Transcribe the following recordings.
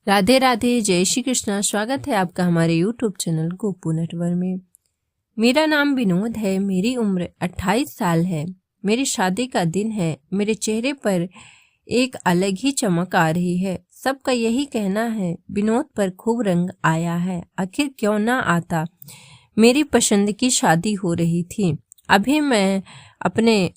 राधे राधे, जय श्री कृष्णा। स्वागत है आपका हमारे YouTube चैनल गोपू नेटवर्क में। मेरा नाम विनोद है। मेरी उम्र 28 साल है। मेरी शादी का दिन है। मेरे चेहरे पर एक अलग ही चमक आ रही है। सबका यही कहना है विनोद पर खूब रंग आया है। आखिर क्यों ना आता। मेरी पसंद की शादी हो रही थी। अभी मैं अपने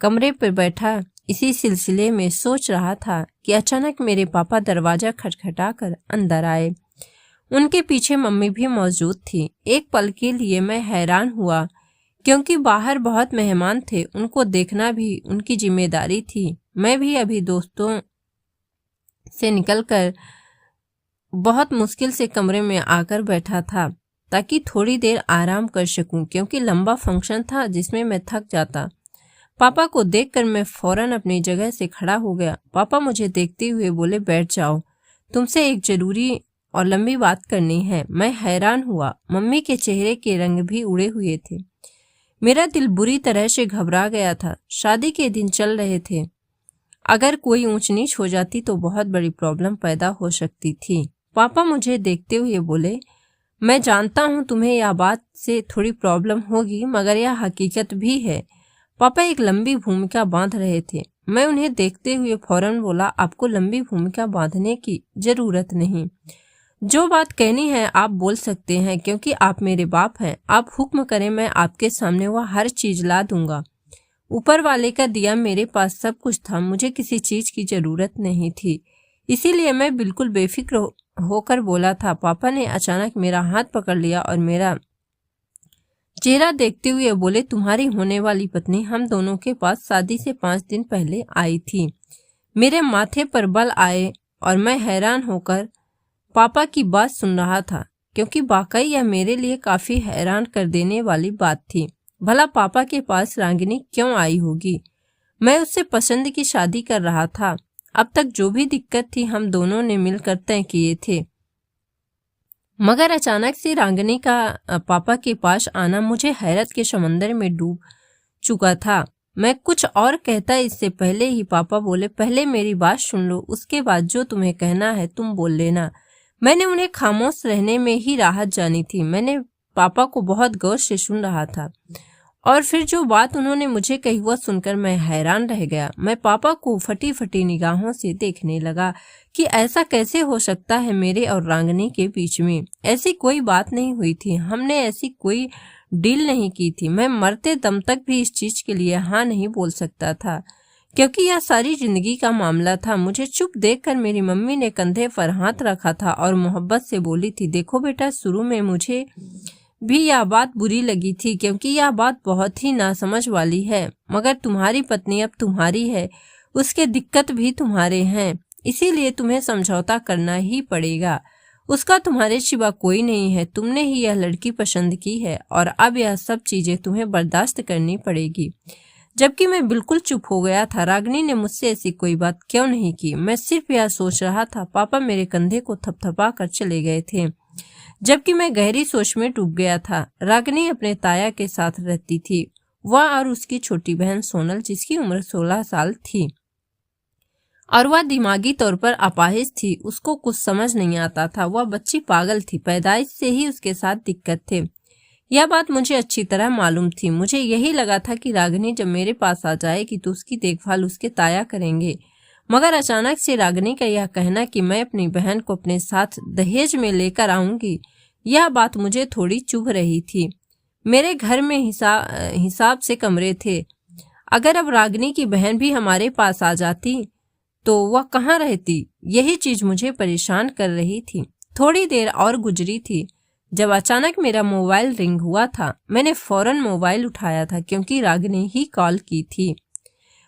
कमरे पर बैठा इसी सिलसिले में सोच रहा था कि अचानक मेरे पापा दरवाजा खटखटाकर अंदर आए। उनके पीछे मम्मी भी मौजूद थी। एक पल के लिए मैं हैरान हुआ क्योंकि बाहर बहुत मेहमान थे। उनको देखना भी उनकी जिम्मेदारी थी। मैं भी अभी दोस्तों से निकलकर बहुत मुश्किल से कमरे में आकर बैठा था ताकि थोड़ी देर आराम कर सकूं, क्योंकि लंबा फंक्शन था जिसमें मैं थक जाता। पापा को देखकर मैं फौरन अपनी जगह से खड़ा हो गया। पापा मुझे देखते हुए बोले, बैठ जाओ, तुमसे एक जरूरी और लंबी बात करनी है। मैं हैरान हुआ। मम्मी के चेहरे के रंग भी उड़े हुए थे। मेरा दिल बुरी तरह से घबरा गया था। शादी के दिन चल रहे थे। अगर कोई ऊंच नीच हो जाती तो बहुत बड़ी प्रॉब्लम पैदा हो सकती थी। पापा मुझे देखते हुए बोले, मैं जानता हूँ तुम्हें यह बात से थोड़ी प्रॉब्लम होगी, मगर यह हकीकत भी है। पापा एक लंबी भूमिका बांध रहे थे। मैं उन्हें देखते हुए फौरन बोला, आपको लंबी भूमिका बांधने की जरूरत नहीं। जो बात कहनी है आप बोल सकते हैं, क्योंकि आप मेरे बाप हैं। आप हुक्म करें, मैं आपके सामने वह हर चीज ला दूंगा। ऊपर वाले का दिया मेरे पास सब कुछ था। मुझे किसी चीज की जरूरत नहीं थी। इसीलिए मैं बिल्कुल बेफिक्र होकर बोला था। पापा ने अचानक मेरा हाथ पकड़ लिया और मेरा चेहरा देखते हुए बोले, तुम्हारी होने वाली पत्नी हम दोनों के पास शादी से 5 दिन पहले आई थी। मेरे माथे पर बल आए और मैं हैरान होकर पापा की बात सुन रहा था, क्योंकि वाकई यह मेरे लिए काफी हैरान कर देने वाली बात थी। भला पापा के पास रागिनी क्यों आई होगी? मैं उससे पसंद की शादी कर रहा था। अब तक जो भी दिक्कत थी हम दोनों ने मिलकर तय किए थे, मगर अचानक से रागिनी का पापा के पास आना मुझे हैरत के समंदर में डूब चुका था। मैं कुछ और कहता इससे पहले ही पापा बोले, पहले मेरी बात सुन लो, उसके बाद जो तुम्हें कहना है तुम बोल लेना। मैंने उन्हें खामोश रहने में ही राहत जानी थी। मैंने पापा को बहुत गौर से सुन रहा था और फिर जो बात उन्होंने मुझे कही वह सुनकर मैं हैरान रह गया। मैं पापा को फटी फटी निगाहों से देखने लगा कि ऐसा कैसे हो सकता है मेरे और रागिनी के बीच में। ऐसी कोई बात नहीं हुई थी। हमने ऐसी कोई डील नहीं की थी। मैं मरते दम तक भी इस चीज के लिए हाँ नहीं बोल सकता था, क्योंकि यह सारी जिंदगी का मामला था। मुझे चुप देखकर मेरी मम्मी ने कंधे पर हाथ रखा था और मोहब्बत से बोली थी, देखो बेटा, शुरू में मुझे भी यह बात बुरी लगी थी, क्योंकि यह बात बहुत ही नासमझ वाली है, मगर तुम्हारी पत्नी अब तुम्हारी है, उसके दिक्कत भी तुम्हारे हैं, इसीलिए तुम्हें समझौता करना ही पड़ेगा। उसका तुम्हारे सिवा कोई नहीं है। तुमने ही यह लड़की पसंद की है और अब यह सब चीजें तुम्हें बर्दाश्त करनी पड़ेगी। जबकि मैं बिल्कुल चुप हो गया था। रागिनी ने मुझसे ऐसी कोई बात क्यों नहीं की? मैं सिर्फ यह सोच रहा था। पापा मेरे कंधे को थपथपा कर चले गए थे, जबकि मैं गहरी सोच में डूब गया था। रागिनी अपने ताया के साथ रहती थी, वह और उसकी छोटी बहन सोनल, जिसकी उम्र 16 साल थी और वह दिमागी तौर पर अपाहिज थी। उसको कुछ समझ नहीं आता था। वह बच्ची पागल थी। पैदाइश से ही उसके साथ दिक्कत थे। यह बात मुझे अच्छी तरह मालूम थी। मुझे यही लगा था कि रागिनी जब मेरे पास आ जाएगी तो उसकी देखभाल उसके ताया करेंगे, मगर अचानक से रागिनी का यह कहना कि मैं अपनी बहन को अपने साथ दहेज में लेकर आऊंगी, यह बात मुझे थोड़ी चुभ रही थी। मेरे घर में हिसाब से कमरे थे। अगर अब रागिनी की बहन भी हमारे पास आ जाती तो वह कहाँ रहती? यही चीज मुझे परेशान कर रही थी। थोड़ी देर और गुजरी थी जब अचानक मेरा मोबाइल रिंग हुआ था। मैंने फौरन मोबाइल उठाया था, क्योंकि रागिनी ही कॉल की थी।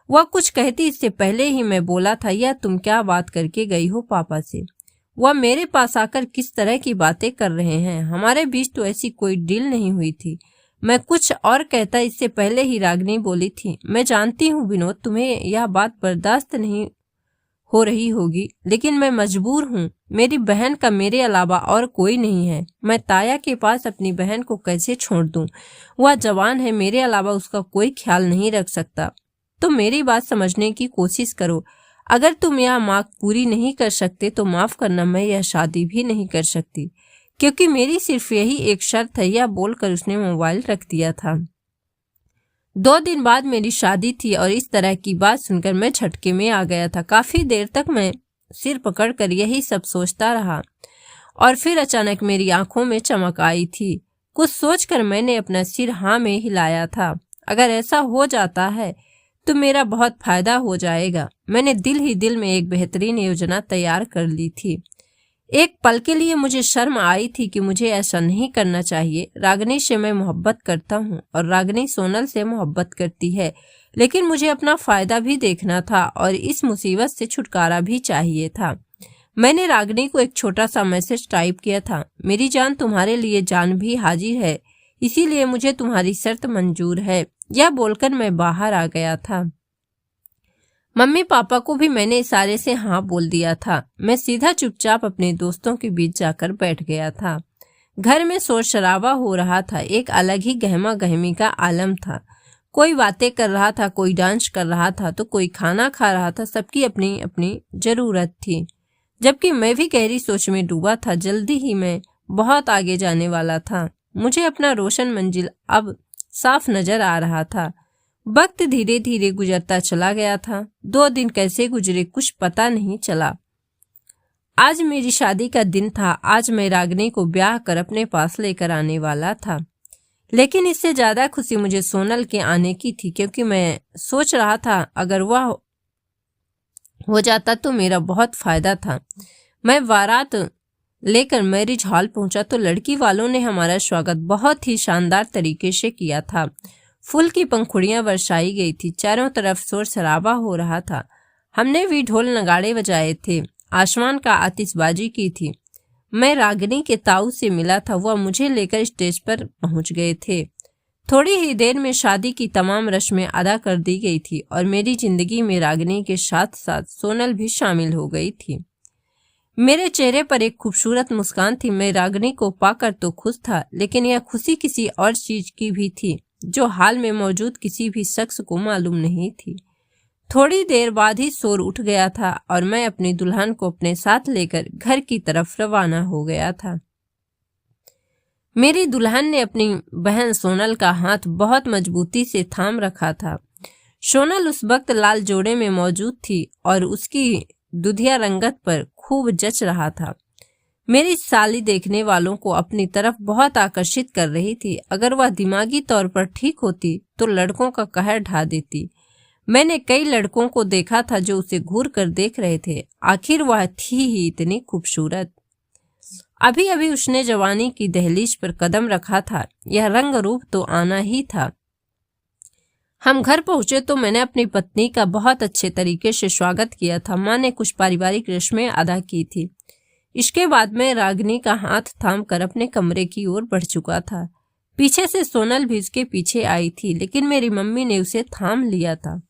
वह कुछ कहती इससे पहले ही मैं बोला था, यह तुम क्या बात करके गई हो पापा से? वह मेरे पास आकर किस तरह की बातें कर रहे हैं? हमारे बीच तो ऐसी कोई डील नहीं हुई थी। मैं कुछ और कहता इससे पहले ही रागिनी बोली थी, मैं जानती हूँ विनोद, तुम्हें यह बात बर्दाश्त नहीं हो रही होगी, लेकिन मैं मजबूर हूँ। मेरी बहन का मेरे अलावा और कोई नहीं है। मैं ताया के पास अपनी बहन को कैसे छोड़ दूँ? वह जवान है, मेरे अलावा उसका कोई ख्याल नहीं रख सकता। तो मेरी बात समझने की कोशिश करो। अगर तुम यह मांग पूरी नहीं कर सकते तो माफ करना, मैं यह शादी भी नहीं कर सकती, क्योंकि मेरी सिर्फ यही एक शर्त है। यह बोलकर उसने मोबाइल रख दिया था। 2 दिन बाद मेरी शादी थी और इस तरह की बात सुनकर मैं झटके में आ गया था। काफी देर तक मैं सिर पकड़कर यही सब सोचता रहा और फिर अचानक मेरी आंखों में चमक आई थी। कुछ सोचकर मैंने अपना सिर हाँ में हिलाया था। अगर ऐसा हो जाता है तो मेरा बहुत फायदा हो जाएगा। मैंने दिल ही दिल में एक बेहतरीन योजना तैयार कर ली थी। एक पल के लिए मुझे शर्म आई थी कि मुझे ऐसा नहीं करना चाहिए। रागिनी से मैं मोहब्बत करता हूँ और रागिनी सोनल से मोहब्बत करती है, लेकिन मुझे अपना फायदा भी देखना था और इस मुसीबत से छुटकारा भी चाहिए था। मैंने रागिनी को एक छोटा सा मैसेज टाइप किया था, मेरी जान, तुम्हारे लिए जान भी हाजिर है, इसीलिए मुझे तुम्हारी शर्त मंजूर है। यह बोलकर मैं बाहर आ गया था। मम्मी पापा को भी मैंने इशारे से हाँ बोल दिया था। मैं सीधा चुपचाप अपने दोस्तों के बीच जाकर बैठ गया था। घर में शोर शराबा हो रहा था। एक अलग ही गहमा गहमी का आलम था। कोई बातें कर रहा था, कोई डांस कर रहा था, तो कोई खाना खा रहा था। सबकी अपनी अपनी जरूरत थी, जबकि मैं भी गहरी सोच में डूबा था। जल्दी ही मैं बहुत आगे जाने वाला था। मुझे अपना रोशन मंजिल अब साफ नजर आ रहा था। वक्त धीरे धीरे गुजरता चला गया था। 2 दिन कैसे गुजरे कुछ पता नहीं चला। आज मेरी शादी का दिन था। आज मैं रागिनी को ब्याह कर अपने पास लेकर आने वाला था, लेकिन इससे ज्यादा खुशी मुझे सोनल के आने की थी, क्योंकि मैं सोच रहा था अगर वह हो जाता तो मेरा बहुत फायदा था। मैं बारात लेकर मैरिज हॉल पहुंचा तो लड़की वालों ने हमारा स्वागत बहुत ही शानदार तरीके से किया था। फूल की पंखुड़ियां बरसाई गई थी। चारों तरफ शोर शराबा हो रहा था। हमने भी ढोल नगाड़े बजाए थे, आसमान का आतिशबाजी की थी। मैं रागिनी के ताऊ से मिला था। वह मुझे लेकर स्टेज पर पहुंच गए थे। थोड़ी ही देर में शादी की तमाम रस्में अदा कर दी गई थी और मेरी जिंदगी में रागिनी के साथ साथ सोनल भी शामिल हो गई थी। मेरे चेहरे पर एक खूबसूरत मुस्कान थी। मैं रागिनी को पाकर तो खुश था, लेकिन यह खुशी किसी और चीज की भी थी जो हाल में मौजूद किसी भी शख्स को मालूम नहीं थी। थोड़ी देर बाद ही शोर उठ गया था और मैं अपनी दुल्हन को अपने साथ लेकर घर की तरफ रवाना हो गया था। मेरी दुल्हन ने अपनी बहन सोनल का हाथ बहुत मजबूती से थाम रखा था। सोनल उस वक्त लाल जोड़े में मौजूद थी और उसकी दुधिया रंगत पर खूब जच रहा था। मेरी साली देखने वालों को अपनी तरफ बहुत आकर्षित कर रही थी। अगर वह दिमागी तौर पर ठीक होती तो लड़कों का कहर ढा देती। मैंने कई लड़कों को देखा था जो उसे घूर कर देख रहे थे। आखिर वह थी ही इतनी खूबसूरत। अभी अभी उसने जवानी की दहलीज पर कदम रखा था। यह रंग रूप तो आना ही था। हम घर पहुंचे तो मैंने अपनी पत्नी का बहुत अच्छे तरीके से स्वागत किया था। माँ ने कुछ पारिवारिक रस्में अदा की थी। इसके बाद मैं रागिनी का हाथ थामकर अपने कमरे की ओर बढ़ चुका था। पीछे से सोनल भी उसके पीछे आई थी, लेकिन मेरी मम्मी ने उसे थाम लिया था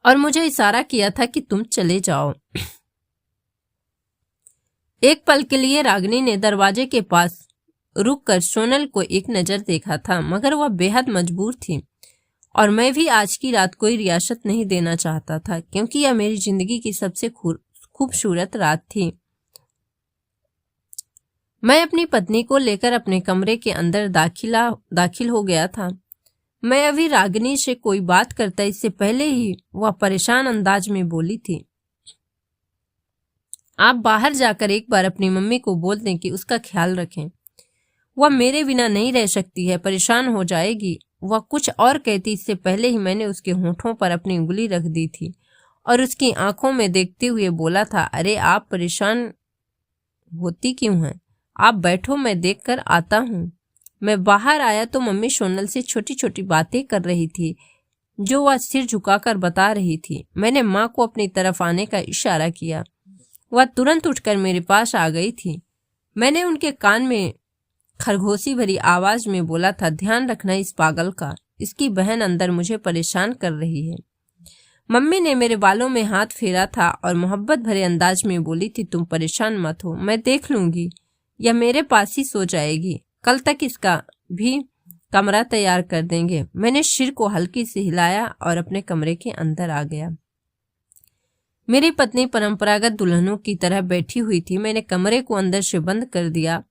और मुझे इशारा किया था कि तुम चले जाओ। एक पल के लिए रागिनी ने दरवाजे के पास रुककर सोनल को एक नजर देखा था, मगर वह बेहद मजबूर थी और मैं भी आज की रात कोई रियासत नहीं देना चाहता था, क्योंकि यह मेरी जिंदगी की सबसे खूबसूरत रात थी। मैं अपनी पत्नी को लेकर अपने कमरे के अंदर दाखिल हो गया था। मैं अभी रागिनी से कोई बात करता इससे पहले ही वह परेशान अंदाज में बोली थी, आप बाहर जाकर एक बार अपनी मम्मी को बोल दें कि उसका ख्याल रखें। वह मेरे बिना नहीं रह सकती है, परेशान हो जाएगी। वह कुछ और कहती इससे पहले ही मैंने उसके होठों पर अपनी उंगली रख दी थी और उसकी आंखों में देखते हुए बोला था, अरे आप परेशान होती क्यों हैं? आप बैठो, मैं देख कर आता हूँ। मैं बाहर आया तो मम्मी सोनल से छोटी छोटी बातें कर रही थी जो वह सिर झुकाकर बता रही थी। मैंने माँ को अपनी तरफ आने का इशारा किया। वह तुरंत उठकर मेरे पास आ गई थी। मैंने उनके कान में खरगोशी भरी आवाज में बोला था, ध्यान रखना इस पागल का, इसकी बहन अंदर मुझे परेशान कर रही है। मम्मी ने मेरे बालों में हाथ फेरा था और मोहब्बत भरे अंदाज में बोली थी, तुम परेशान मत हो, मैं देख लूंगी, यह मेरे पास ही सो जाएगी। कल तक इसका भी कमरा तैयार कर देंगे। मैंने सिर को हल्की से हिलाया और अपने कमरे के अंदर आ गया। मेरी पत्नी परंपरागत दुल्हनों की तरह बैठी हुई थी। मैंने कमरे को अंदर से बंद कर दिया।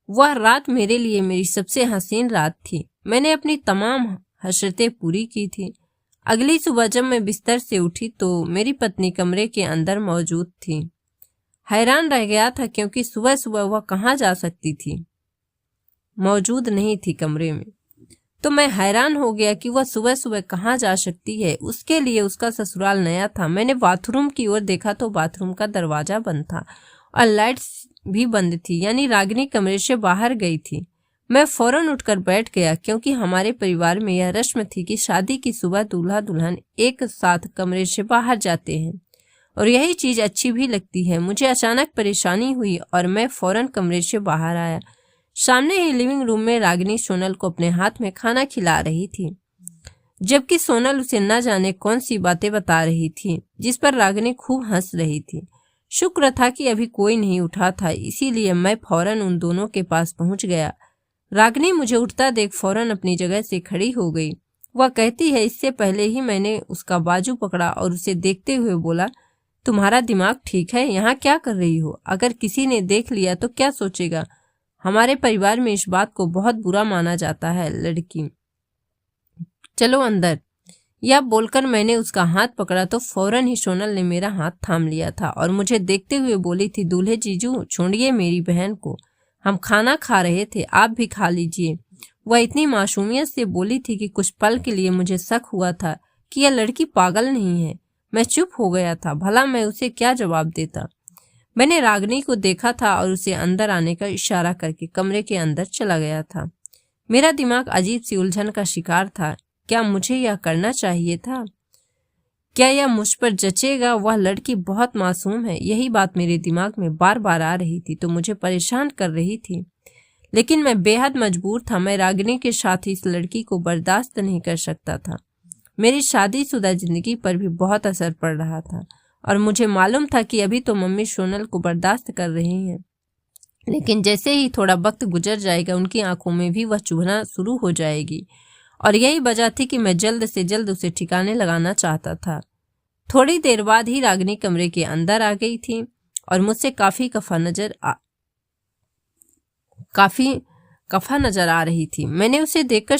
वह रात मेरे लिए मेरी सबसे हसीन रात थी। मैंने अपनी तमाम हसरतें पूरी की थी। अगली सुबह जब मैं बिस्तर से उठी तो मेरी पत्नी कमरे के अंदर मौजूद थी। हैरान रह गया था क्योंकि सुबह सुबह वह कहाँ जा सकती थी, मौजूद नहीं थी कमरे में। तो मैं हैरान हो गया कि वह सुबह सुबह कहाँ जा सकती है। उसके लिए उसका ससुराल नया था। मैंने बाथरूम की ओर देखा तो बाथरूम का दरवाजा बंद था और लाइट्स भी बंद थी, यानी रागिनी कमरे से बाहर गई थी। मैं फौरन उठकर बैठ गया क्योंकि हमारे परिवार में यह रस्म थी कि शादी की सुबह दूल्हा दुल्हन एक साथ कमरे से बाहर जाते हैं और यही चीज अच्छी भी लगती है। मुझे अचानक परेशानी हुई और मैं फौरन कमरे से बाहर आया। सामने ही लिविंग रूम में रागिनी सोनल को अपने हाथ में खाना खिला रही थी, जबकि सोनल उसे न जाने कौन सी बातें बता रही थी, जिस पर रागिनी खूब हंस रही थी। शुक्र था कि अभी कोई नहीं उठा था, इसीलिए मैं फौरन उन दोनों के पास पहुंच गया। रागिनी मुझे उठता देख फौरन अपनी जगह से खड़ी हो गई। वह कहती है, इससे पहले ही मैंने उसका बाजू पकड़ा और उसे देखते हुए बोला, तुम्हारा दिमाग ठीक है? यहाँ क्या कर रही हो? अगर किसी ने देख लिया तो क्या सोचेगा? हमारे परिवार में इस बात को बहुत बुरा माना जाता है। लड़की, चलो अंदर। यह बोलकर मैंने उसका हाथ पकड़ा तो फौरन ही सोनल ने मेरा हाथ थाम लिया था और मुझे देखते हुए बोली थी, दूल्हे जीजू छोड़िए मेरी बहन को, हम खाना खा रहे थे, आप भी खा लीजिए। वह इतनी मासूमियत से बोली थी कि कुछ पल के लिए मुझे शक हुआ था कि यह लड़की पागल नहीं है। मैं चुप हो गया था, भला मैं उसे क्या जवाब देता। मैंने रागिनी को देखा था और उसे अंदर आने का इशारा करके कमरे के अंदर चला गया था। मेरा दिमाग अजीब सी उलझन का शिकार था। क्या मुझे यह करना चाहिए था? क्या यह मुझ पर जचेगा? वह लड़की बहुत मासूम है, यही बात मेरे दिमाग में बार बार आ रही थी तो मुझे परेशान कर रही थी। लेकिन मैं बेहद मजबूर था। मैं रागिनी के साथ इस लड़की को बर्दाश्त नहीं कर सकता था। मेरी शादीशुदा जिंदगी पर भी बहुत असर पड़ रहा था और मुझे मालूम था कि अभी तो मम्मी सोनल को बर्दाश्त कर रही हैं, लेकिन जैसे ही थोड़ा वक्त गुजर जाएगा उनकी आंखों में भी वह चुभना शुरू हो जाएगी और यही वजह थी कि मैं जल्द से जल्द उसे ठिकाने लगाना चाहता था। थोड़ी देर बाद ही रागिनी कमरे के अंदर आ गई थी और मुझसे काफी कफा नजर आ रही थी। मैंने उसे देखकर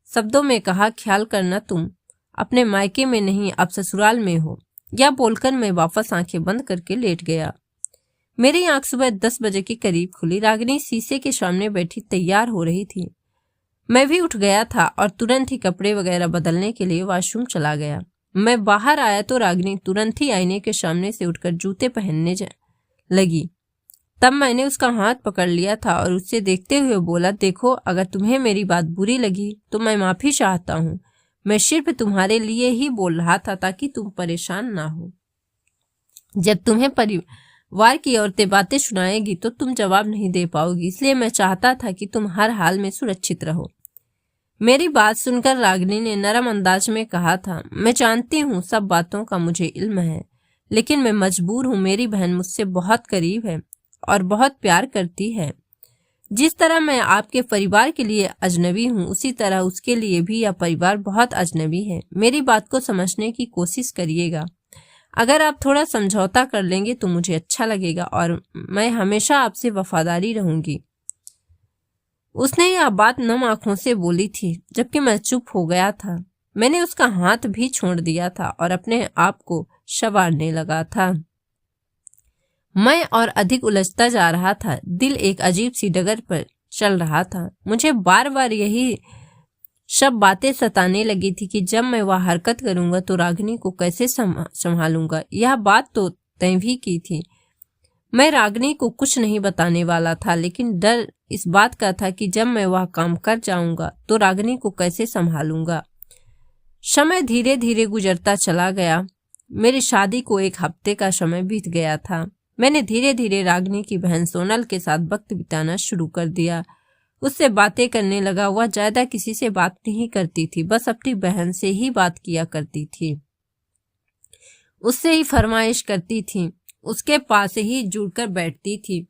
शब्दों में कहा, ख्याल करना तुम अपने मायके में नहीं अब ससुराल में हो। यह बोलकर मैं वापस आंखें बंद करके लेट गया। मेरी आंख सुबह 10 बजे के करीब खुली। रागिनी शीशे के सामने बैठी तैयार हो रही थी। मैं भी उठ गया था और तुरंत ही कपड़े वगैरह बदलने के लिए वॉशरूम चला गया। मैं बाहर आया तो रागिनी तुरंत ही आईने के सामने से उठकर जूते पहनने लगी। तब मैंने उसका हाथ पकड़ लिया था और उससे देखते हुए बोला, देखो अगर तुम्हें मेरी बात बुरी लगी तो मैं माफी चाहता हूँ। मैं सिर्फ तुम्हारे लिए ही बोल रहा था ताकि तुम परेशान ना हो। जब तुम्हें परिवार की औरतें बातें सुनाएगी तो तुम जवाब नहीं दे पाओगी, इसलिए मैं चाहता था कि तुम हर हाल में सुरक्षित रहो। मेरी बात सुनकर रागिनी ने नरम अंदाज में कहा था, मैं जानती हूँ सब बातों का मुझे इल्म है, लेकिन मैं मजबूर हूँ। मेरी बहन मुझसे बहुत करीब है और बहुत प्यार करती है। जिस तरह मैं आपके परिवार के लिए अजनबी हूँ उसी तरह उसके लिए भी यह परिवार बहुत अजनबी है। मेरी बात को समझने की कोशिश करिएगा। अगर आप थोड़ा समझौता कर लेंगे तो मुझे अच्छा लगेगा और मैं हमेशा आपसे वफादारी रहूंगी। उसने यह बात नम आंखों से बोली थी, जबकि मैं चुप हो गया था। मैंने उसका हाथ भी छोड़ दिया था और अपने आप को संवारने लगा था। मैं और अधिक उलझता जा रहा था। दिल एक अजीब सी डगर पर चल रहा था। मुझे बार बार यही सब बातें सताने लगी थी कि जब मैं वह हरकत करूंगा तो रागिनी को कैसे संभालूंगा। यह बात तो तय भी की थी। मैं रागिनी को कुछ नहीं बताने वाला था, लेकिन डर इस बात का था कि जब मैं वह काम कर जाऊंगा तो रागिनी को कैसे संभालूंगा। समय धीरे धीरे गुजरता चला गया। मेरी शादी को 1 हफ्ते का समय बीत गया था। मैंने धीरे धीरे रागिनी की बहन सोनल के साथ वक्त बिताना शुरू कर दिया। उससे बातें करने लगा। वह ज्यादा किसी से बात नहीं करती थी, बस अपनी बहन से ही बात किया करती थी, उससे ही फरमाइश करती थी, उसके पास ही जुड़कर बैठती थी,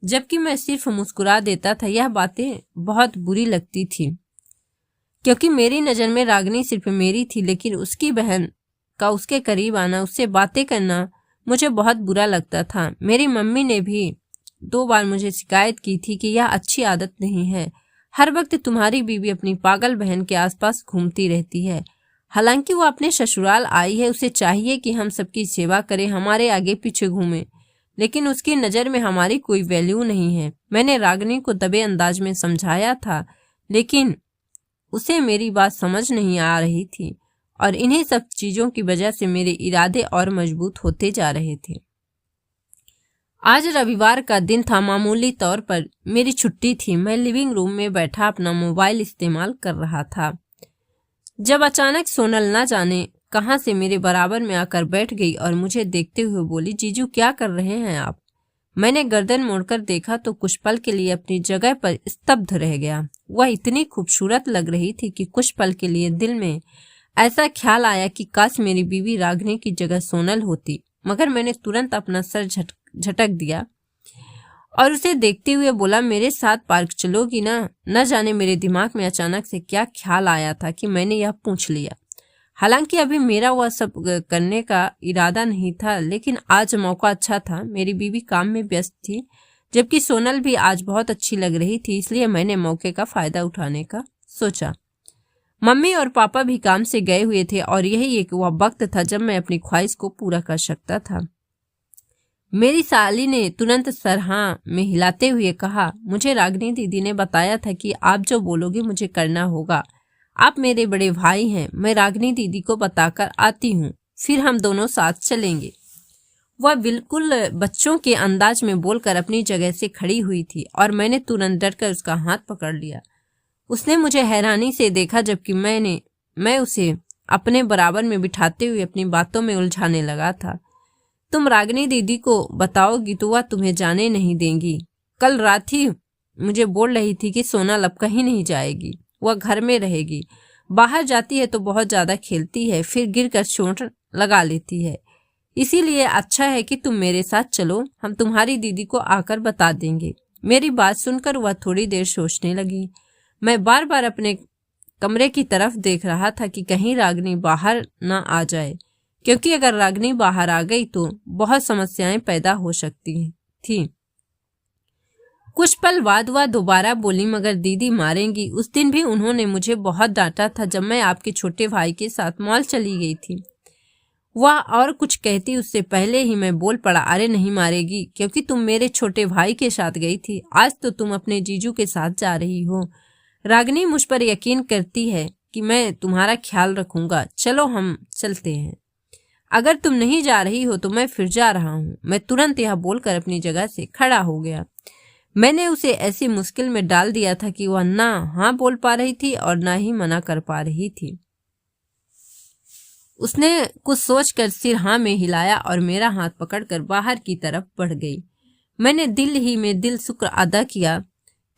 जबकि मैं सिर्फ मुस्कुरा देता था। यह बातें बहुत बुरी लगती थी क्योंकि मेरी नजर में रागिनी सिर्फ मेरी थी, लेकिन उसकी बहन का उसके करीब आना, उससे बातें करना मुझे बहुत बुरा लगता था। मेरी मम्मी ने भी 2 बार मुझे शिकायत की थी कि यह अच्छी आदत नहीं है। हर वक्त तुम्हारी बीवी अपनी पागल बहन के आसपास घूमती रहती है। हालांकि वो अपने ससुराल आई है, उसे चाहिए कि हम सबकी सेवा करे, हमारे आगे पीछे घूमे, लेकिन उसकी नज़र में हमारी कोई वैल्यू नहीं है। मैंने रागिनी को दबे अंदाज में समझाया था, लेकिन उसे मेरी बात समझ नहीं आ रही थी और इन्हीं सब चीज़ों की वजह से मेरे इरादे और मजबूत होते जा रहे थे। आज रविवार का दिन था। मामूली तौर पर मेरी छुट्टी थी। मैं लिविंग रूम में बैठा अपना मोबाइल इस्तेमाल कर रहा था जब अचानक सोनल ना जाने कहां से मेरे बराबर में आकर बैठ गई और मुझे देखते हुए बोली, जीजू क्या कर रहे हैं आप? मैंने गर्दन मोड़कर देखा तो कुछ पल के लिए अपनी जगह पर स्तब्ध रह गया। वह इतनी खूबसूरत लग रही थी कि कुछ पल के लिए दिल में ऐसा ख्याल आया कि काश मेरी बीवी रागिनी की जगह सोनल होती, मगर मैंने तुरंत अपना सर झटक दिया और उसे देखते हुए बोला, मेरे साथ पार्क चलोगी ना? न जाने मेरे दिमाग में अचानक से क्या ख्याल आया था कि मैंने यह पूछ लिया। हालांकि अभी मेरा वह सब करने का इरादा नहीं था, लेकिन आज मौका अच्छा था। मेरी बीवी काम में व्यस्त थी, जबकि सोनल भी आज बहुत अच्छी लग रही थी, इसलिए मैंने मौके का फायदा उठाने का सोचा। मम्मी और पापा भी काम से गए हुए थे और यही एक वह वक्त था जब मैं अपनी ख्वाहिश को पूरा कर सकता था। मेरी साली ने तुरंत सर हाँ में हिलाते हुए कहा, मुझे रागिनी दीदी ने बताया था कि आप जो बोलोगे मुझे करना होगा। आप मेरे बड़े भाई हैं। मैं रागिनी दीदी को बताकर आती हूँ, फिर हम दोनों साथ चलेंगे। वह बिल्कुल बच्चों के अंदाज में बोलकर अपनी जगह से खड़ी हुई थी और मैंने तुरंत डरकर उसका हाथ पकड़ लिया। उसने मुझे हैरानी से देखा, जबकि मैं उसे अपने बराबर में बिठाते हुए अपनी बातों में उलझाने लगा था। तुम रागिनी दीदी को बताओगी तो वह तुम्हें जाने नहीं देंगी। कल रात ही मुझे बोल रही थी कि सोनल अब कहीं नहीं जाएगी, वह घर में रहेगी। बाहर जाती है तो बहुत ज्यादा खेलती है, फिर गिरकर चोट लगा लेती है। इसीलिए अच्छा है कि तुम मेरे साथ चलो, हम तुम्हारी दीदी को आकर बता देंगे। मेरी बात सुनकर वह थोड़ी देर सोचने लगी। मैं बार बार अपने कमरे की तरफ देख रहा था कि कहीं रागिनी बाहर ना आ जाए, क्योंकि अगर रागिनी बाहर आ गई तो बहुत समस्याएं पैदा हो सकती थी। कुछ पल बाद वह दोबारा बोली, मगर दीदी मारेंगी। उस दिन भी उन्होंने मुझे बहुत डांटा था जब मैं आपके छोटे भाई के साथ मॉल चली गई थी। वह और कुछ कहती उससे पहले ही मैं बोल पड़ा, अरे नहीं मारेगी, क्योंकि तुम मेरे छोटे भाई के साथ गई थी। आज तो तुम अपने जीजू के साथ जा रही हो। रागिनी मुझ पर यकीन करती है कि मैं तुम्हारा ख्याल रखूंगा। चलो हम चलते हैं। अगर तुम नहीं जा रही हो तो मैं फिर जा रहा हूँ। मैं तुरंत यह बोलकर अपनी जगह से खड़ा हो गया। मैंने उसे ऐसी मुश्किल में डाल दिया था कि वह ना हाँ बोल पा रही थी और ना ही मना कर पा रही थी। उसने कुछ सोचकर सिर हाँ में हिलाया और मेरा हाथ पकड़कर बाहर की तरफ बढ़ गई। मैंने दिल ही में दिल शुक्र अदा किया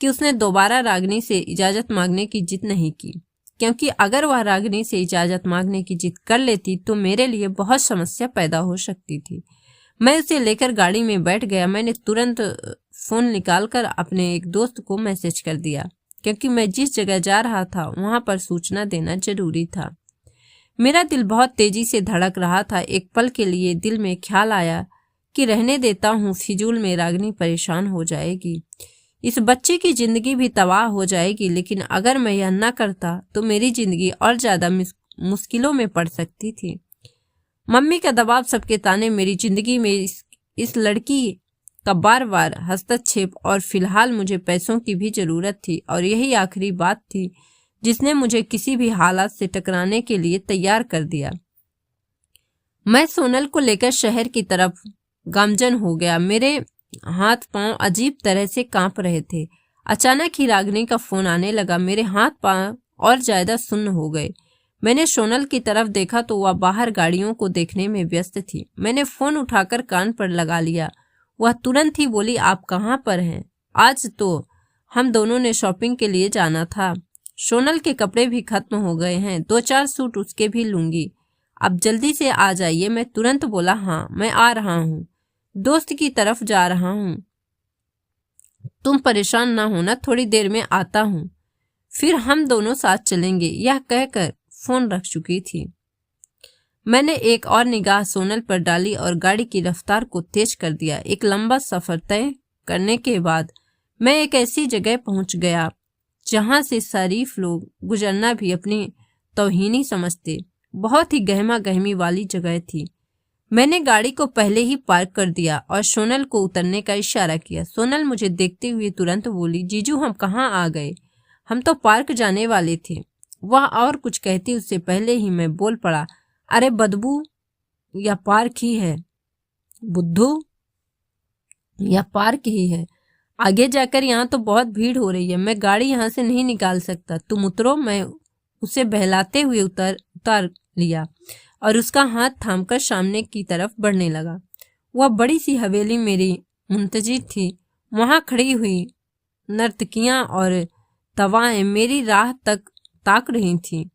कि उसने दोबारा रागिनी से इजाजत मांगने की जिद नहीं की, क्योंकि अगर वह रागिनी से इजाजत मांगने की जिद कर लेती तो मेरे लिए बहुत समस्या पैदा हो सकती थी। मैं उसे लेकर गाड़ी में बैठ गया। मैंने तुरंत फोन निकालकर अपने एक दोस्त को मैसेज कर दिया, क्योंकि मैं जिस जगह जा रहा था वहां पर सूचना देना जरूरी था। मेरा दिल बहुत तेजी से धड़क रहा था। एक पल के लिए दिल में ख्याल आया कि रहने देता हूँ, फिजूल में रागिनी परेशान हो जाएगी, इस बच्चे की जिंदगी भी तबाह हो जाएगी। लेकिन अगर मैं यह न करता तो मेरी जिंदगी और ज्यादा मुश्किलों में पड़ सकती थी। मम्मी का दबाव, सबके ताने, मेरी जिंदगी में इस लड़की का बार बार हस्तक्षेप, और फिलहाल मुझे पैसों की भी जरूरत थी और यही आखिरी बात थी जिसने मुझे किसी भी हालात से टकराने के लिए तैयार कर दिया। मैं सोनल को लेकर शहर की तरफ गामजन हो गया। मेरे हाथ पांव अजीब तरह से कांप रहे थे। अचानक ही रागिनी का फोन आने लगा। मेरे हाथ पांव और ज्यादा सुन्न हो गए। मैंने सोनल की तरफ देखा तो वह बाहर गाड़ियों को देखने में व्यस्त थी। मैंने फोन उठाकर कान पर लगा लिया। वह तुरंत ही बोली, आप कहाँ पर हैं? आज तो हम दोनों ने शॉपिंग के लिए जाना था। सोनल के कपड़े भी खत्म हो गए हैं, 2-4 सूट उसके भी लूंगी। अब जल्दी से आ जाइए। मैं तुरंत बोला, हाँ मैं आ रहा हूँ, दोस्त की तरफ जा रहा हूँ, तुम परेशान ना होना, थोड़ी देर में आता हूँ, फिर हम दोनों साथ चलेंगे। यह कहकर फोन रख चुकी थी। मैंने एक और निगाह सोनल पर डाली और गाड़ी की रफ्तार को तेज कर दिया। एक लंबा सफर तय करने के बाद मैं एक ऐसी जगह पहुंच गया जहां से शरीफ लोग गुजरना भी अपनी तौहीनी समझते। बहुत ही गहमा गहमी वाली जगह थी। मैंने गाड़ी को पहले ही पार्क कर दिया और सोनल को उतरने का इशारा किया। सोनल मुझे देखते हुए तुरंत बोली, जीजू हम कहाँ आ गए, हम तो पार्क जाने वाले थे। वह और कुछ कहती उससे पहले ही मैं बोल पड़ा, अरे बदबू, या पार्क ही है, बुद्धू, या पार्क ही है। आगे जाकर यहाँ तो बहुत भीड़ हो रही है, मैं गाड़ी यहाँ से नहीं निकाल सकता, तुम उतरो। मैं उसे बहलाते हुए उतार लिया और उसका हाथ थामकर सामने की तरफ बढ़ने लगा। वह बड़ी सी हवेली मेरी मुंतजिर थी। वहां खड़ी हुई नर्तकियां और तवाएं मेरी राह तक ताक रही थीं।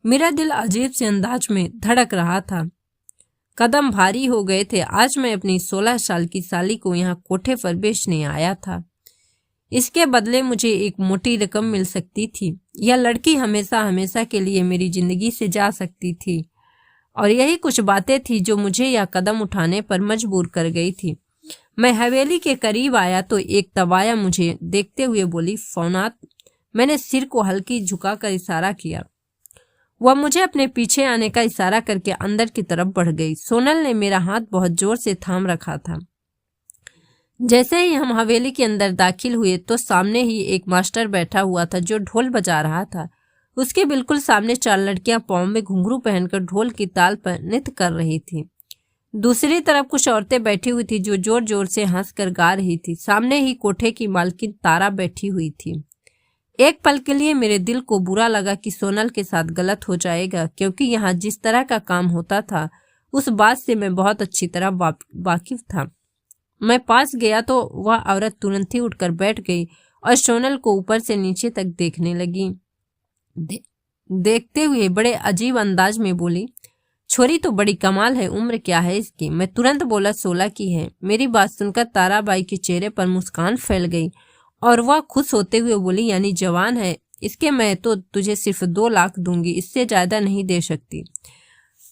मेरा दिल अजीब से अंदाज में धड़क रहा था। कदम भारी हो गए थे। आज मैं अपनी 16 साल की साली को यहाँ कोठे पर बेचने आया था। इसके बदले मुझे एक मोटी रकम मिल सकती थी। यह लड़की हमेशा हमेशा के लिए मेरी जिंदगी से जा सकती थी और यही कुछ बातें थी जो मुझे यह कदम उठाने पर मजबूर कर गई थी। मैं हवेली के करीब आया तो एक तवाया मुझे देखते हुए बोली, फौनात। मैंने सिर को हल्की झुकाकर इशारा किया। वह मुझे अपने पीछे आने का इशारा करके अंदर की तरफ बढ़ गई। सोनल ने मेरा हाथ बहुत जोर से थाम रखा था। जैसे ही हम हवेली के अंदर दाखिल हुए तो सामने ही एक मास्टर बैठा हुआ था जो ढोल बजा रहा था। उसके बिल्कुल सामने 4 लड़कियां पाँव में घुंघरू पहनकर ढोल की ताल पर नृत्य कर रही थी। दूसरी तरफ कुछ औरतें बैठी हुई थी जो जोर जोर से हंसकर गा रही थी। सामने ही कोठे की मालकिन तारा बैठी हुई थी। एक पल के लिए मेरे दिल को बुरा लगा कि सोनल के साथ गलत हो जाएगा, क्योंकि यहाँ जिस तरह का काम होता था उस बात से मैं बहुत अच्छी तरह वाकिफ था। मैं पास गया तो वह औरत तुरंत ही उठकर बैठ गई और सोनल को ऊपर से नीचे तक देखने लगी। देखते हुए बड़े अजीब अंदाज में बोली, छोरी तो बड़ी कमाल है, उम्र क्या है इसकी? मैं तुरंत बोला, 16 की है। मेरी बात सुनकर ताराबाई के चेहरे पर मुस्कान फैल गई और वह खुश होते हुए बोली, यानी जवान है, इसके मैं तो तुझे सिर्फ 2 लाख दूंगी, इससे ज्यादा नहीं दे सकती।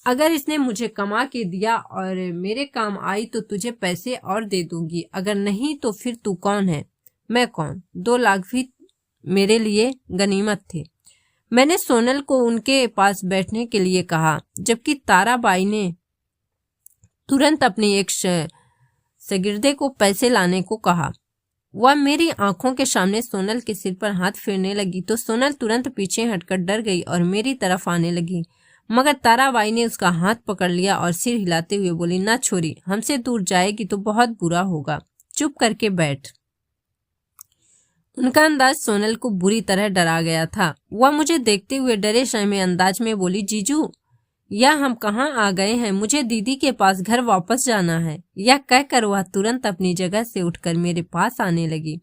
अगर इसने मुझे कमा के दिया और मेरे काम आई तो तुझे पैसे और दे दूंगी, अगर नहीं तो फिर तू कौन है? मैं कौन? 2 लाख भी मेरे लिए गनीमत थे। मैंने सोनल को उनके पास बैठने के लिए कहा, जबकि ताराबाई ने तुरंत अपनी एक शागिर्दे को पैसे लाने को कहा। वह मेरी आंखों के सामने सोनल के सिर पर हाथ फेरने लगी तो सोनल तुरंत पीछे हटकर डर गई और मेरी तरफ आने लगी, मगर ताराबाई ने उसका हाथ पकड़ लिया और सिर हिलाते हुए बोली, ना छोरी, हमसे दूर जाएगी तो बहुत बुरा होगा, चुप करके बैठ। उनका अंदाज सोनल को बुरी तरह डरा गया था। वह मुझे देखते हुए डरे शर्मे अंदाज में बोली, जीजू, या हम कहाँ आ गए हैं? मुझे दीदी के पास घर वापस जाना है। यह कहकर वह तुरंत अपनी जगह से उठकर मेरे पास आने लगी,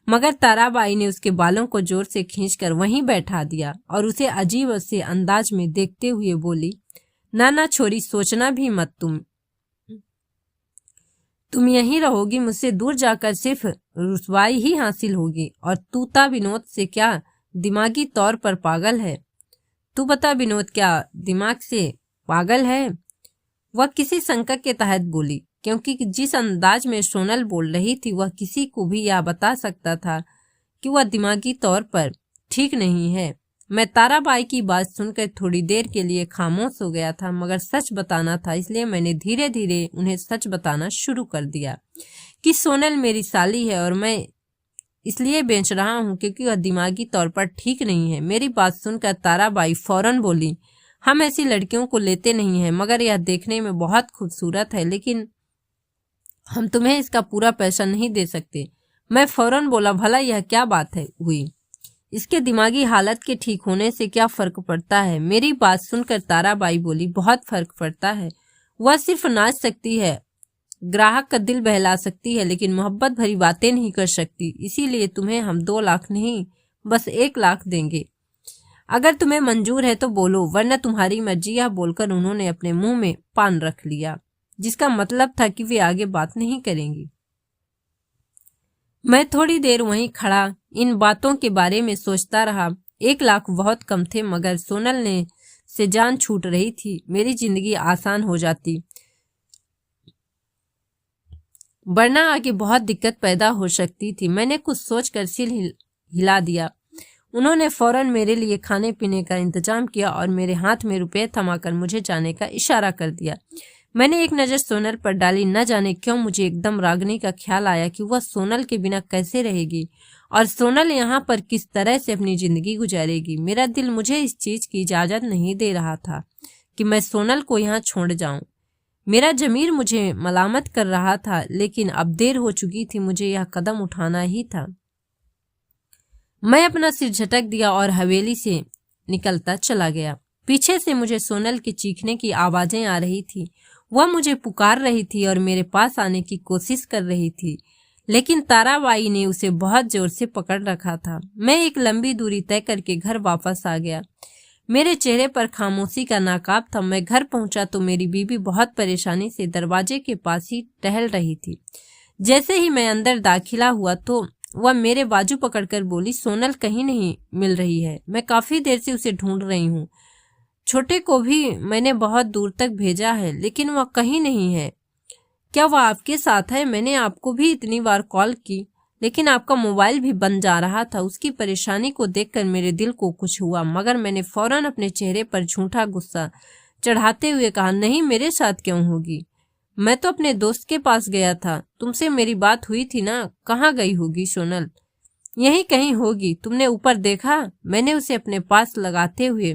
मगर ताराबाई ने उसके बालों को जोर से खींचकर वहीं बैठा दिया और उसे अजीब से अंदाज में देखते हुए बोली, ना छोरी, सोचना भी मत, तुम यहीं रहोगी, मुझसे दूर जाकर सिर्फ रुसवाई ही हासिल होगी। और तूता विनोद से क्या दिमागी तौर पर पागल है? तू बता विनोद, क्या दिमाग से पागल है? वह किसी शंका के तहत बोली, क्योंकि जिस अंदाज में सोनल बोल रही थी वह किसी को भी यह बता सकता था कि वह दिमागी तौर पर ठीक नहीं है। मैं ताराबाई की बात सुनकर थोड़ी देर के लिए खामोश हो गया था, मगर सच बताना था, इसलिए मैंने धीरे धीरे उन्हें सच बताना शुरू कर दिया कि सोनल मेरी साली है और मैं इसलिए बेच रहा हूँ क्योंकि वह दिमागी तौर पर ठीक नहीं है। मेरी बात सुनकर ताराबाई फौरन बोली, हम ऐसी लड़कियों को लेते नहीं हैं, मगर यह देखने में बहुत खूबसूरत है, लेकिन हम तुम्हें इसका पूरा पैसा नहीं दे सकते। मैं फौरन बोला, भला यह क्या बात है हुई? इसके दिमागी हालत के ठीक होने से क्या फर्क पड़ता है? मेरी बात सुनकर ताराबाई बोली, बहुत फर्क पड़ता है। वह सिर्फ नाच सकती है, ग्राहक का दिल बहला सकती है, लेकिन मोहब्बत भरी बातें नहीं कर सकती। इसीलिए तुम्हें हम 2 लाख नहीं, बस 1 लाख देंगे। अगर तुम्हें मंजूर है तो बोलो, वरना तुम्हारी मर्जी। यह बोलकर उन्होंने अपने मुंह में पान रख लिया, जिसका मतलब था कि वे आगे बात नहीं करेंगी। मैं थोड़ी देर वहीं खड़ा इन बातों के बारे में सोचता रहा। 1 लाख बहुत कम थे, मगर सोनल ने से जान छूट रही थी। मेरी जिंदगी आसान हो जाती, वरना आगे बहुत दिक्कत पैदा हो सकती थी। मैंने कुछ सोचकर सिर हिला दिया। उन्होंने फौरन मेरे लिए खाने पीने का इंतजाम किया और मेरे हाथ में रुपए थमाकर मुझे जाने का इशारा कर दिया। मैंने एक नज़र सोनल पर डाली। न जाने क्यों मुझे एकदम रागनी का ख्याल आया कि वह सोनल के बिना कैसे रहेगी और सोनल यहाँ पर किस तरह से अपनी जिंदगी गुजारेगी। मेरा दिल मुझे इस चीज की इजाजत नहीं दे रहा था कि मैं सोनल को यहाँ छोड़ जाऊं। मेरा जमीर मुझे मलामत कर रहा था, लेकिन अब देर हो चुकी थी। मुझे यह कदम उठाना ही था। मैं अपना सिर झटक दिया और हवेली से निकलता चला गया। पीछे से मुझे सोनल के चीखने की आवाजें आ रही थी। वह मुझे पुकार रही थी और मेरे पास आने की कोशिश कर रही थी, लेकिन ताराबाई ने उसे बहुत जोर से पकड़ रखा था। मैं एक लंबी दूरी तय करके घर वापस आ गया। मेरे चेहरे पर खामोशी का नकाब था। मैं घर पहुंचा तो मेरी बीवी बहुत परेशानी से दरवाजे के पास ही टहल रही थी। जैसे ही मैं अंदर दाखिला हुआ तो वह मेरे बाजू पकड़कर बोली, सोनल कहीं नहीं मिल रही है। मैं काफी देर से उसे ढूंढ रही हूँ। छोटे को भी मैंने बहुत दूर तक भेजा है, लेकिन वह कहीं नहीं है। क्या वह आपके साथ है? मैंने आपको भी इतनी बार कॉल की, लेकिन आपका मोबाइल भी बंद जा रहा था। उसकी परेशानी को देखकर मेरे दिल को कुछ हुआ, मगर मैंने फौरन अपने चेहरे पर झूठा गुस्सा चढ़ाते हुए कहा, नहीं, मेरे साथ क्यों होगी? मैं तो अपने दोस्त के पास गया था। तुमसे मेरी बात हुई थी ना? कहाँ गई होगी सोनल? यहीं कहीं होगी। तुमने ऊपर देखा? मैंने उसे अपने पास लगाते हुए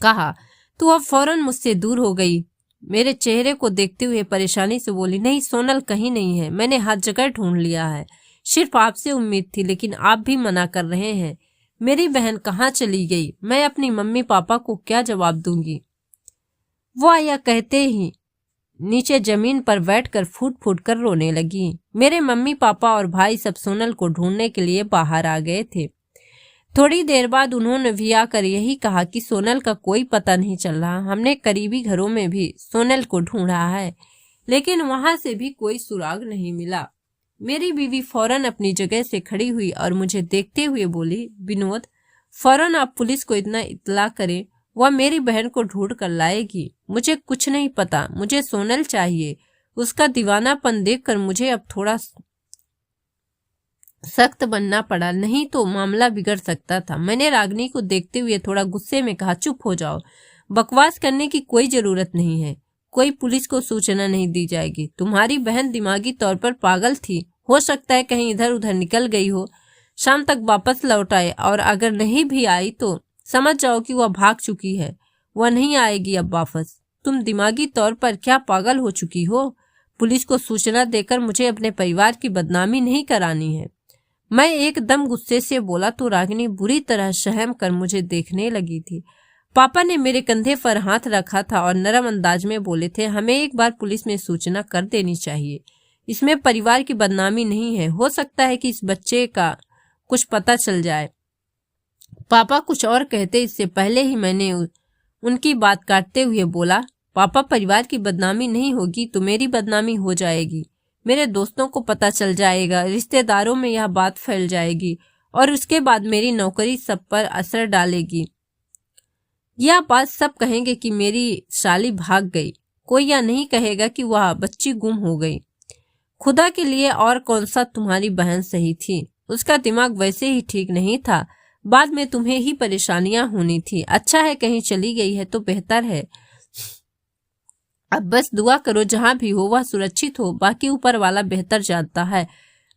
कहा तो वह फौरन मुझसे दूर हो गई। मेरे चेहरे को देखते हुए परेशानी से बोली, नहीं, सोनल कहीं नहीं है। मैंने हर जगह ढूंढ लिया है। सिर्फ आपसे उम्मीद थी, लेकिन आप भी मना कर रहे हैं। मेरी बहन कहाँ चली गई? मैं अपनी मम्मी पापा को क्या जवाब दूंगी? वह यह कहते ही नीचे जमीन पर बैठकर फूट फूट कर रोने लगी। मेरे मम्मी पापा और भाई सब सोनल को ढूंढने के लिए बाहर आ गए थे। थोड़ी देर बाद उन्होंने भी आकर यही कहा कि सोनल का कोई पता नहीं चल रहा। हमने करीबी घरों में भी सोनल को ढूंढा है, लेकिन वहां से भी कोई सुराग नहीं मिला। मेरी बीवी फौरन अपनी जगह से खड़ी हुई और मुझे देखते हुए बोली, विनोद, फौरन आप पुलिस को इतना इत्तला करें। वह मेरी बहन को ढूंढ कर लाएगी। मुझे कुछ नहीं पता, मुझे सोनल चाहिए। उसका दीवानापन देखकर मुझे अब थोड़ा सख्त बनना पड़ा, नहीं तो मामला बिगड़ सकता था। मैंने रागिनी को देखते हुए थोड़ा गुस्से में कहा, चुप हो जाओ, बकवास करने की कोई जरूरत नहीं है। कोई पुलिस को सूचना नहीं दी जाएगी। तुम्हारी बहन दिमागी तौर पर पागल थी, हो सकता है कहीं इधर उधर निकल गई हो। शाम तक वापस लौट आए, और अगर नहीं भी आई तो समझ जाओ कि वह भाग चुकी है। वह नहीं आएगी अब वापस। तुम दिमागी तौर पर क्या पागल हो चुकी हो? पुलिस को सूचना देकर मुझे अपने परिवार की बदनामी नहीं करानी है। मैं एकदम गुस्से से बोला तो रागिनी बुरी तरह सहम कर मुझे देखने लगी थी। पापा ने मेरे कंधे पर हाथ रखा था और नरम अंदाज में बोले थे, हमें एक बार पुलिस में सूचना कर देनी चाहिए। इसमें परिवार की बदनामी नहीं है। हो सकता है कि इस बच्चे का कुछ पता चल जाए। पापा कुछ और कहते इससे पहले ही मैंने उनकी बात काटते हुए बोला, पापा, परिवार की बदनामी नहीं होगी तो मेरी बदनामी हो जाएगी। मेरे दोस्तों को पता चल जाएगा, रिश्तेदारों में यह बात फैल जाएगी और उसके बाद मेरी नौकरी सब पर असर डालेगी। यह बात सब कहेंगे कि मेरी साली भाग गई। कोई यह नहीं कहेगा कि वह बच्ची गुम हो गई। खुदा के लिए, और कौन सा तुम्हारी बहन सही थी? उसका दिमाग वैसे ही ठीक नहीं था। बाद में तुम्हें ही परेशानियां होनी थी। अच्छा है कहीं चली गई है तो बेहतर है। अब बस दुआ करो जहां भी हो वह सुरक्षित हो, बाकी ऊपर वाला बेहतर जानता है।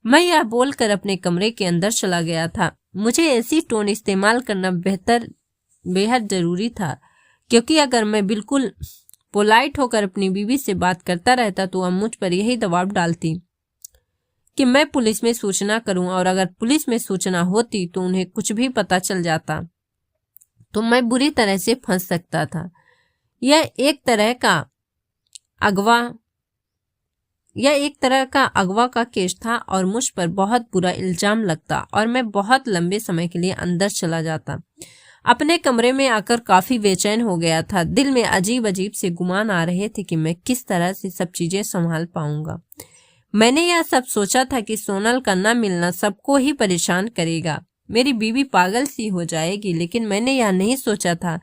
मैं यह बोलकर अपने कमरे के अंदर चला गया था। मुझे ऐसी टोन इस्तेमाल करना बेहद जरूरी था, क्योंकि अगर मैं बिल्कुल पोलाइट होकर अपनी बीवी से बात करता रहता तो वह मुझ पर यही दबाव डालती कि मैं पुलिस में सूचना करूं, और अगर पुलिस में सूचना होती तो उन्हें कुछ भी पता चल जाता तो मैं बुरी तरह से फंस सकता था। यह एक तरह का अगवा का केस था और मुझ पर बहुत बुरा इल्जाम लगता और मैं बहुत लंबे समय के लिए अंदर चला जाता। अपने कमरे में आकर काफी बेचैन हो गया था। दिल में अजीब अजीब से गुमान आ रहे थे कि मैं किस तरह से सब चीजें संभाल पाऊंगा। मैंने यह सब सोचा था कि सोनल का न मिलना सबको ही परेशान करेगा, मेरी बीवी पागल सी हो जाएगी, लेकिन मैंने यह नहीं सोचा था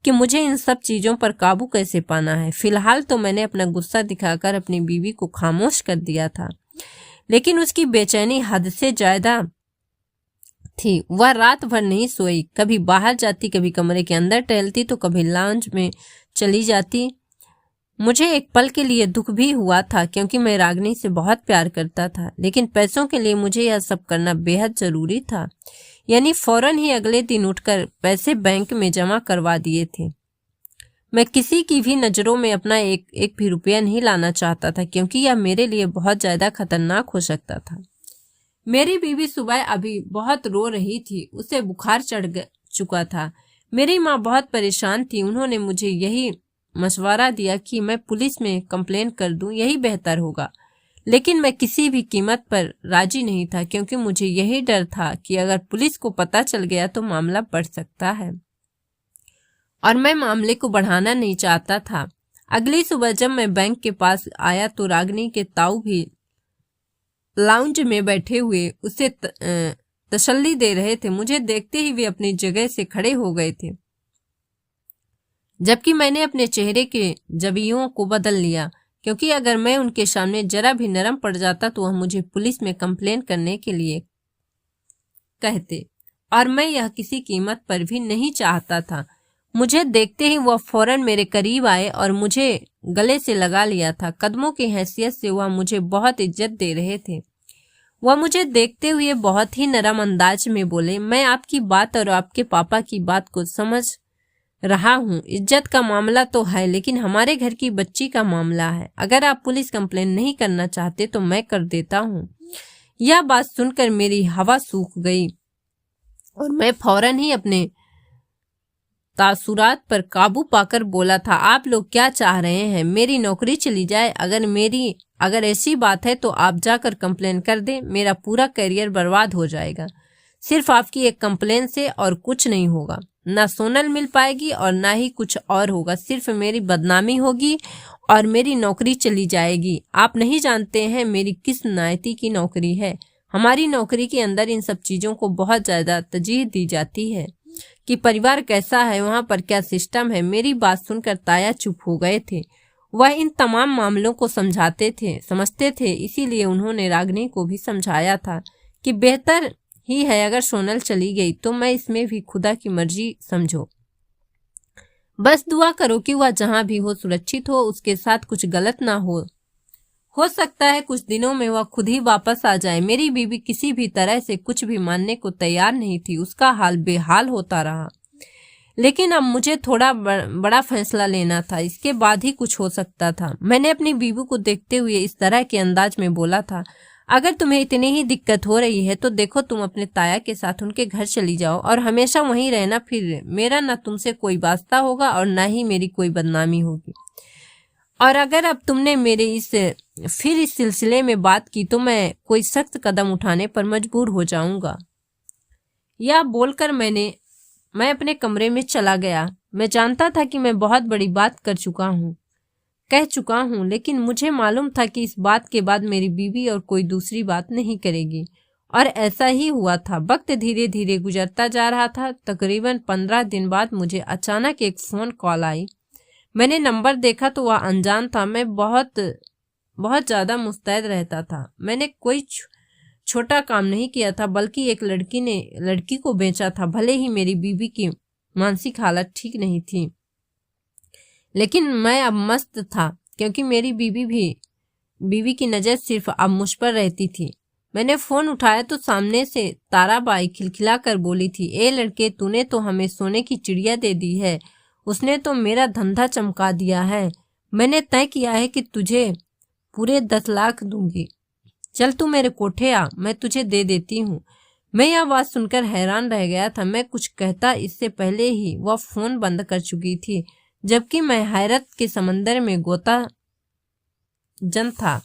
कि मुझे इन सब चीज़ों पर काबू कैसे पाना है। फिलहाल तो मैंने अपना गुस्सा दिखाकर अपनी बीवी को खामोश कर दिया था, लेकिन उसकी बेचैनी हद से ज़्यादा थी। वह रात भर नहीं सोई, कभी बाहर जाती, कभी कमरे के अंदर टहलती, तो कभी लाउंज में चली जाती। मुझे एक पल के लिए दुख भी हुआ था, क्योंकि मैं रागिनी से बहुत प्यार करता था, लेकिन पैसों के लिए मुझे यह सब करना बेहद जरूरी था। यानी फौरन ही अगले दिन उठकर पैसे बैंक में जमा करवा दिए थे। मैं किसी की भी नज़रों में अपना एक भी रुपया नहीं लाना चाहता था, क्योंकि यह मेरे लिए बहुत ज़्यादा खतरनाक हो सकता था। मेरी बीवी सुबह अभी बहुत रो रही थी, उसे बुखार चढ़ चुका था। मेरी माँ बहुत परेशान थी। उन्होंने मुझे यही मशवरा दिया कि मैं पुलिस में कंप्लेन कर दूं, यही बेहतर होगा। लेकिन मैं किसी भी कीमत पर राजी नहीं था, क्योंकि मुझे यही डर था कि अगर पुलिस को पता चल गया तो मामला बढ़ सकता है, और मैं मामले को बढ़ाना नहीं चाहता था। अगली सुबह जब मैं बैंक के पास आया तो रागिनी के ताऊ भी लाउंज में बैठे हुए उसे तसल्ली दे रहे थे। मुझे देखते ही वे अपनी जगह से खड़े हो गए थे, जबकि मैंने अपने चेहरे के जबियों को बदल लिया, क्योंकि अगर मैं उनके सामने जरा भी नरम पड़ जाता तो वह मुझे पुलिस में कंप्लेन करने के लिए कहते, और मैं यह किसी कीमत पर भी नहीं चाहता था। मुझे देखते ही वह फौरन मेरे करीब आए और मुझे गले से लगा लिया था। कदमों की हैसियत से वह मुझे बहुत इज्जत दे रहे थे। वह मुझे देखते हुए बहुत ही नरम अंदाज में बोले, मैं आपकी बात और आपके पापा की बात को समझ रहा हूँ। इज्जत का मामला तो है, लेकिन हमारे घर की बच्ची का मामला है। अगर आप पुलिस कंप्लेन नहीं करना चाहते तो मैं कर देता हूँ। यह बात सुनकर मेरी हवा सूख गई और मैं फौरन ही अपने तासुरात पर काबू पाकर बोला था, आप लोग क्या चाह रहे हैं? मेरी नौकरी चली जाए? अगर ऐसी बात है तो आप जाकर कंप्लेन कर दें। मेरा पूरा करियर बर्बाद हो जाएगा। सिर्फ आपकी एक कंप्लेन से और कुछ नहीं होगा। ना सोनल मिल पाएगी और ना ही कुछ और होगा। सिर्फ मेरी बदनामी होगी और मेरी नौकरी चली जाएगी। आप नहीं जानते हैं मेरी किस नायती की नौकरी है। हमारी नौकरी के अंदर इन सब चीज़ों को बहुत ज़्यादा तरजीह दी जाती है कि परिवार कैसा है, वहाँ पर क्या सिस्टम है। मेरी बात सुनकर ताया चुप हो गए थे। वह इन तमाम मामलों को समझते थे, इसीलिए उन्होंने रागिनी को भी समझाया था कि बेहतर ही है अगर सोनल चली गई तो मैं इसमें भी खुदा की मर्जी समझो। बस दुआ करो कि वह जहाँ भी हो सुरक्षित हो, उसके साथ कुछ गलत ना हो सकता है कुछ दिनों में वह खुद ही वापस आ जाए। मेरी बीवी किसी भी तरह से कुछ भी मानने को तैयार नहीं थी। उसका हाल बेहाल होता रहा। लेकिन अब मुझे थोड़ा बड़ा फैसला लेना था, इसके बाद ही कुछ हो सकता था। मैंने अपनी बीवी को देखते हुए इस तरह के अंदाज में बोला था, अगर तुम्हें इतनी ही दिक्कत हो रही है तो देखो तुम अपने ताया के साथ उनके घर चली जाओ और हमेशा वहीं रहना। फिर मेरा न तुमसे कोई वास्ता होगा और न ही मेरी कोई बदनामी होगी। और अगर अब तुमने मेरे इस सिलसिले में बात की तो मैं कोई सख्त कदम उठाने पर मजबूर हो जाऊंगा। यह बोलकर मैं अपने कमरे में चला गया। मैं जानता था कि मैं बहुत बड़ी बात कह चुका हूँ, लेकिन मुझे मालूम था कि इस बात के बाद मेरी बीवी और कोई दूसरी बात नहीं करेगी, और ऐसा ही हुआ था। वक्त धीरे धीरे गुजरता जा रहा था। तकरीबन 15 दिन बाद मुझे अचानक एक फ़ोन कॉल आई। मैंने नंबर देखा तो वह अनजान था। मैं बहुत ज़्यादा मुस्तैद रहता था। मैंने कोई छोटा काम नहीं किया था, बल्कि एक लड़की को बेचा था। भले ही मेरी बीवी की मानसिक हालत ठीक नहीं थी, लेकिन मैं अब मस्त था, क्योंकि मेरी बीवी की नज़र सिर्फ अब मुझ पर रहती थी। मैंने फ़ोन उठाया तो सामने से ताराबाई खिलखिला कर बोली थी, ए लड़के, तूने तो हमें सोने की चिड़िया दे दी है। उसने तो मेरा धंधा चमका दिया है। मैंने तय किया है कि तुझे पूरे 10 लाख दूंगी। चल तू मेरे कोठे आ, मैं तुझे दे देती हूँ। मैं यह बात सुनकर हैरान रह गया था। मैं कुछ कहता इससे पहले ही वह फ़ोन बंद कर चुकी थी, जबकि मैं हैरत के समंदर में गोता जन था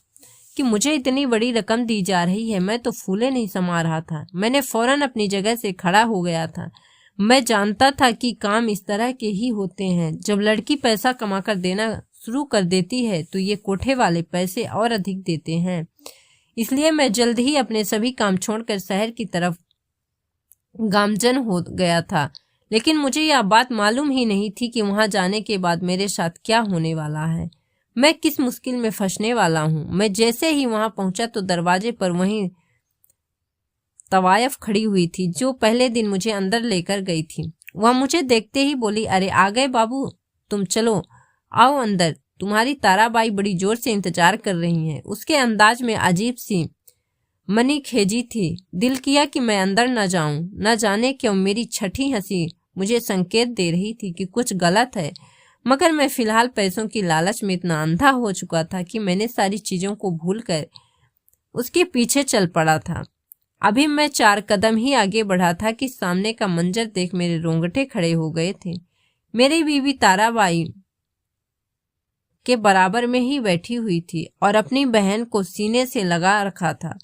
कि मुझे इतनी बड़ी रकम दी जा रही है। मैं तो फूले नहीं समा रहा था। मैंने फौरन अपनी जगह से खड़ा हो गया था। मैं जानता था कि काम इस तरह के ही होते हैं। जब लड़की पैसा कमाकर देना शुरू कर देती है तो ये कोठे वाले पैसे और अधिक देते हैं। इसलिए मैं जल्द ही अपने सभी काम छोड़कर शहर की तरफ गामजन हो गया था। लेकिन मुझे यह बात मालूम ही नहीं थी कि वहां जाने के बाद मेरे साथ क्या होने वाला है, मैं किस मुश्किल में फंसने वाला हूँ। मैं जैसे ही वहां पहुंचा तो दरवाजे पर वहीं तवायफ खड़ी हुई थी जो पहले दिन मुझे अंदर लेकर गई थी। वह मुझे देखते ही बोली, अरे आ गए बाबू, तुम चलो आओ अंदर, तुम्हारी ताराबाई बड़ी जोर से इंतजार कर रही हैं। उसके अंदाज में अजीब सी मनी खेजी थी। दिल किया कि मैं अंदर न जाऊं। न जाने क्यों मेरी छठी हंसी मुझे संकेत दे रही थी कि कुछ गलत है, मगर मैं फिलहाल पैसों की लालच में इतना अंधा हो चुका था कि मैंने सारी चीजों को भूलकर उसके पीछे चल पड़ा था। अभी मैं 4 कदम ही आगे बढ़ा था कि सामने का मंजर देख मेरे रोंगटे खड़े हो गए थे। मेरी बीवी ताराबाई के बराबर में ही बैठी हुई थी और अपनी बहन को सीने से लगा रखा था।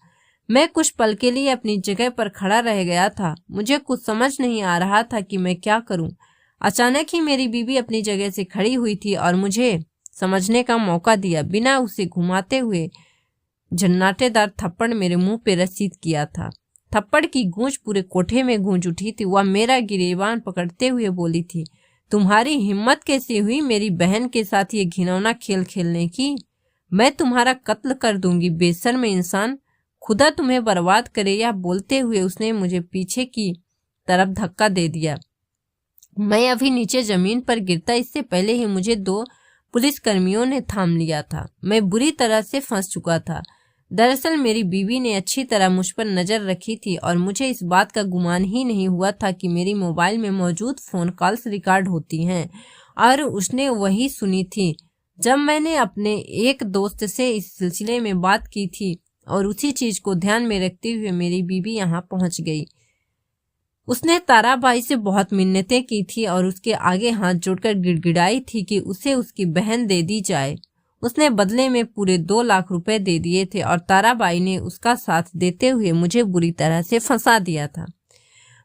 मैं कुछ पल के लिए अपनी जगह पर खड़ा रह गया था। मुझे कुछ समझ नहीं आ रहा था कि मैं क्या करूं। अचानक ही मेरी बीवी अपनी जगह से खड़ी हुई थी और मुझे समझने का मौका दिया बिना उसे घुमाते हुए झन्नाटेदार थप्पड़ मेरे मुंह पे रसीद किया था। थप्पड़ की गूंज पूरे कोठे में गूंज उठी थी। वह मेरा गिरेबान पकड़ते हुए बोली थी, तुम्हारी हिम्मत कैसे हुई मेरी बहन के साथ ये घिनौना खेल खेलने की? मैं तुम्हारा कत्ल कर दूंगी बेशर्म इंसान, खुदा तुम्हें बर्बाद करे। यह बोलते हुए उसने मुझे पीछे की तरफ धक्का दे दिया। मैं अभी नीचे जमीन पर गिरता इससे पहले ही मुझे 2 पुलिसकर्मियों ने थाम लिया था। मैं बुरी तरह से फंस चुका था। दरअसल मेरी बीवी ने अच्छी तरह मुझ पर नजर रखी थी और मुझे इस बात का गुमान ही नहीं हुआ था कि मेरी मोबाइल में मौजूद फोन कॉल्स रिकॉर्ड होती हैं, और उसने वही सुनी थी जब मैंने अपने एक दोस्त से इस सिलसिले में बात की थी। और उसी चीज को ध्यान में रखते हुए मेरी बीवी यहाँ पहुंच गई। उसने ताराबाई से बहुत मिन्नतें की थी और उसके आगे हाथ जोड़कर गिड़गिड़ाई थी कि उसे उसकी बहन दे दी जाए। उसने बदले में पूरे 2 लाख रुपए दे दिए थे और ताराबाई ने उसका साथ देते हुए मुझे बुरी तरह से फंसा दिया था।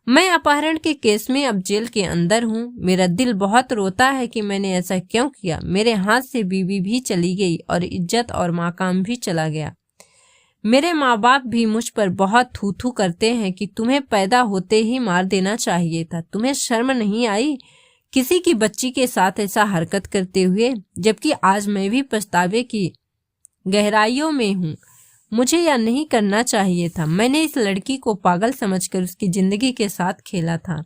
मैं अपहरण के केस में अब जेल के अंदर हूँ। मेरा दिल बहुत रोता है कि मैंने ऐसा क्यों किया। मेरे हाथ से बीवी भी चली गई और इज्जत और मकाम भी चला गया। मेरे माँ बाप भी मुझ पर बहुत थू थू करते हैं कि तुम्हें पैदा होते ही मार देना चाहिए था। तुम्हें शर्म नहीं आई किसी की बच्ची के साथ ऐसा हरकत करते हुए? जबकि आज मैं भी पछतावे की गहराइयों में हूँ। मुझे यह नहीं करना चाहिए था। मैंने इस लड़की को पागल समझकर उसकी जिंदगी के साथ खेला था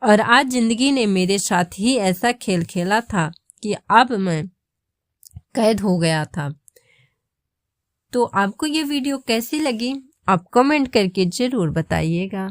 और आज जिंदगी ने मेरे साथ ही ऐसा खेल खेला था कि अब मैं कैद हो गया था। तो आपको ये वीडियो कैसी लगी आप कमेंट करके जरूर बताइएगा।